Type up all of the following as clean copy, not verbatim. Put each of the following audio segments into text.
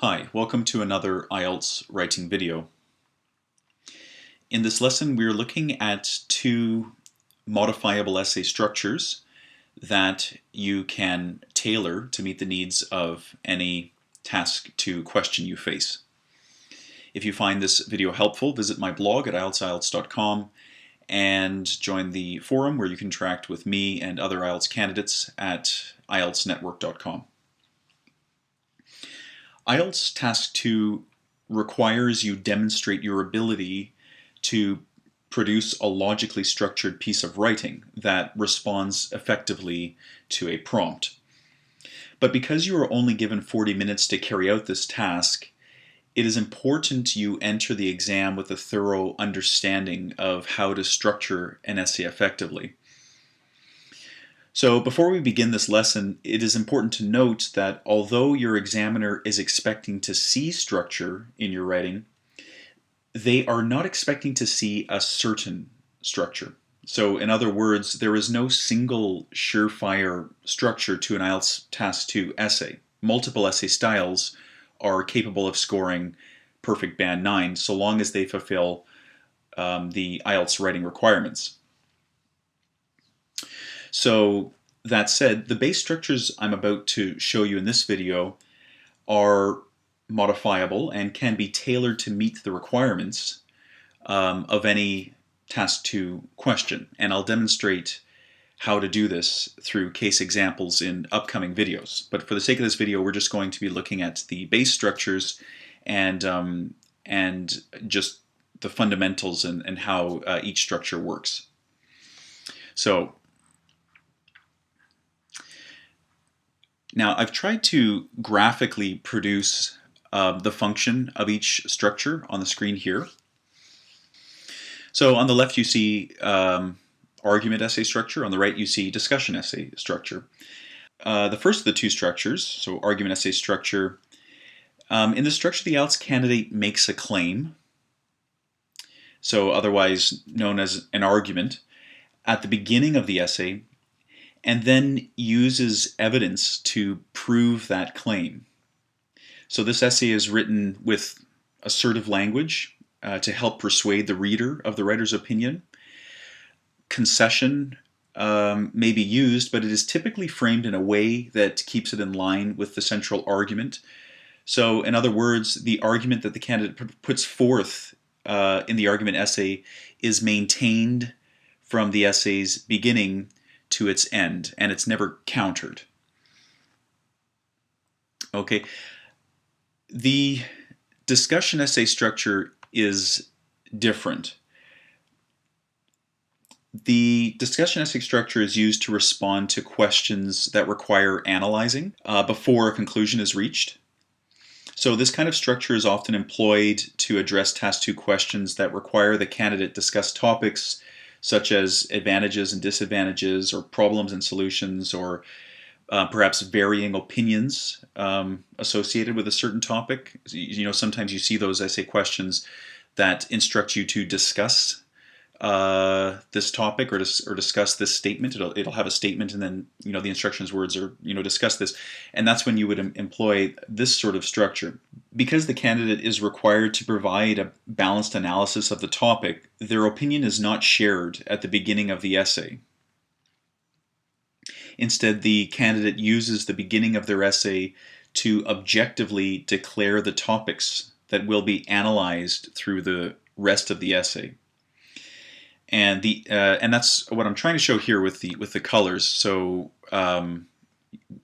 Hi, welcome to another IELTS writing video. In this lesson, we're looking at two modifiable essay structures that you can tailor to meet the needs of any task to question you face. If you find this video helpful, visit my blog at IELTSIELTS.com and join the forum where you can interact with me and other IELTS candidates at IELTSnetwork.com. IELTS Task 2 requires you demonstrate your ability to produce a logically structured piece of writing that responds effectively to a prompt. But because you are only given 40 minutes to carry out this task, it is important you enter the exam with a thorough understanding of how to structure an essay effectively. So before we begin this lesson, it is important to note that although your examiner is expecting to see structure in your writing, they are not expecting to see a certain structure. So in other words, there is no single surefire structure to an IELTS Task 2 essay. Multiple essay styles are capable of scoring perfect band 9 so long as they fulfill the IELTS writing requirements. So that said, the base structures I'm about to show you in this video are modifiable and can be tailored to meet the requirements of any Task 2 question. And I'll demonstrate how to do this through case examples in upcoming videos. But for the sake of this video, we're just going to be looking at the base structures and just the fundamentals and how each structure works. So now I've tried to graphically produce the function of each structure on the screen here. So on the left you see argument essay structure, on the right you see discussion essay structure. The first of the two structures, so argument essay structure, in the structure the IELTS candidate makes a claim, so otherwise known as an argument, at the beginning of the essay, and then uses evidence to prove that claim. So this essay is written with assertive language to help persuade the reader of the writer's opinion. Concession may be used, but it is typically framed in a way that keeps it in line with the central argument. So in other words, the argument that the candidate puts forth in the argument essay is maintained from the essay's beginning to its end, and it's never countered. Okay, the discussion essay structure is different. The discussion essay structure is used to respond to questions that require analyzing before a conclusion is reached. So this kind of structure is often employed to address Task 2 questions that require the candidate discuss topics such as advantages and disadvantages, or problems and solutions, or perhaps varying opinions associated with a certain topic. You know, sometimes you see those essay questions that instruct you to discuss this topic or discuss this statement. It'll have a statement, and then the instructions words are discuss this, and that's when you would employ this sort of structure. Because the candidate is required to provide a balanced analysis of the topic, their opinion is not shared at the beginning of the essay. Instead, the candidate uses the beginning of their essay to objectively declare the topics that will be analyzed through the rest of the essay. And that's what I'm trying to show here with the colors. So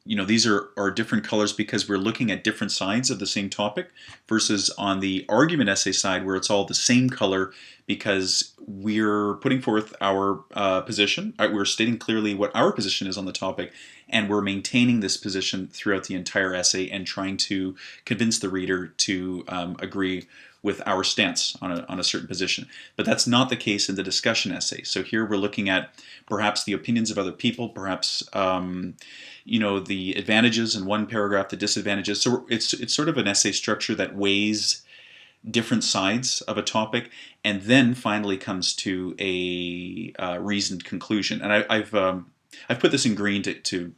these are different colors because we're looking at different sides of the same topic, versus on the argument essay side where it's all the same color because we're putting forth our position. We're stating clearly what our position is on the topic, and we're maintaining this position throughout the entire essay and trying to convince the reader to agree with our stance on a certain position. But that's not the case in the discussion essay. So here we're looking at perhaps the opinions of other people, perhaps the advantages in one paragraph, the disadvantages. So it's sort of an essay structure that weighs different sides of a topic and then finally comes to a reasoned conclusion. And I've put this in green to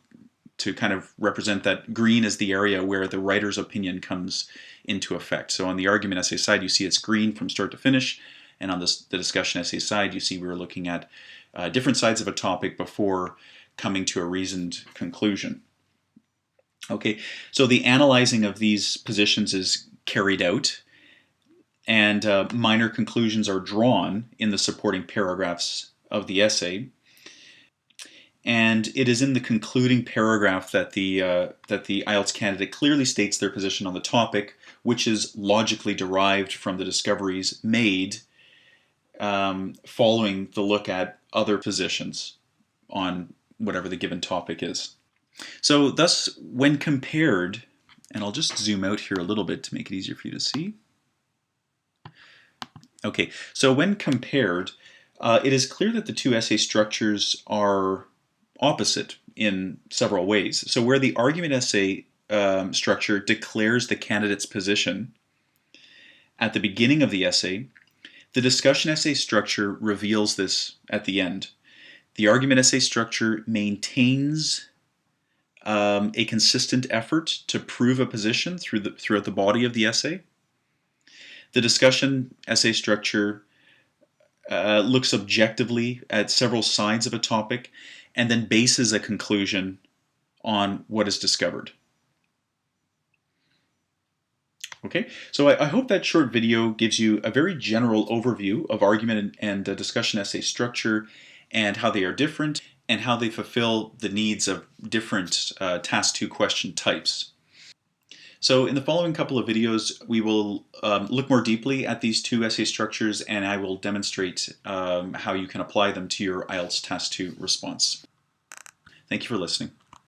to kind of represent that green is the area where the writer's opinion comes into effect. So on the argument essay side, you see it's green from start to finish, and on the discussion essay side, you see we're looking at different sides of a topic before coming to a reasoned conclusion. Okay, so the analyzing of these positions is carried out, and minor conclusions are drawn in the supporting paragraphs of the essay. And it is in the concluding paragraph that the IELTS candidate clearly states their position on the topic, which is logically derived from the discoveries made following the look at other positions on whatever the given topic is. So thus, when compared, and I'll just zoom out here a little bit to make it easier for you to see. Okay, so when compared, it is clear that the two essay structures are opposite in several ways. So where the argument essay structure declares the candidate's position at the beginning of the essay, the discussion essay structure reveals this at the end. The argument essay structure maintains a consistent effort to prove a position throughout the body of the essay. The discussion essay structure looks objectively at several sides of a topic and then bases a conclusion on what is discovered. Okay, so I hope that short video gives you a very general overview of argument and discussion essay structure and how they are different and how they fulfill the needs of different Task 2 question types. So in the following couple of videos, we will look more deeply at these two essay structures, and I will demonstrate how you can apply them to your IELTS Task 2 response. Thank you for listening.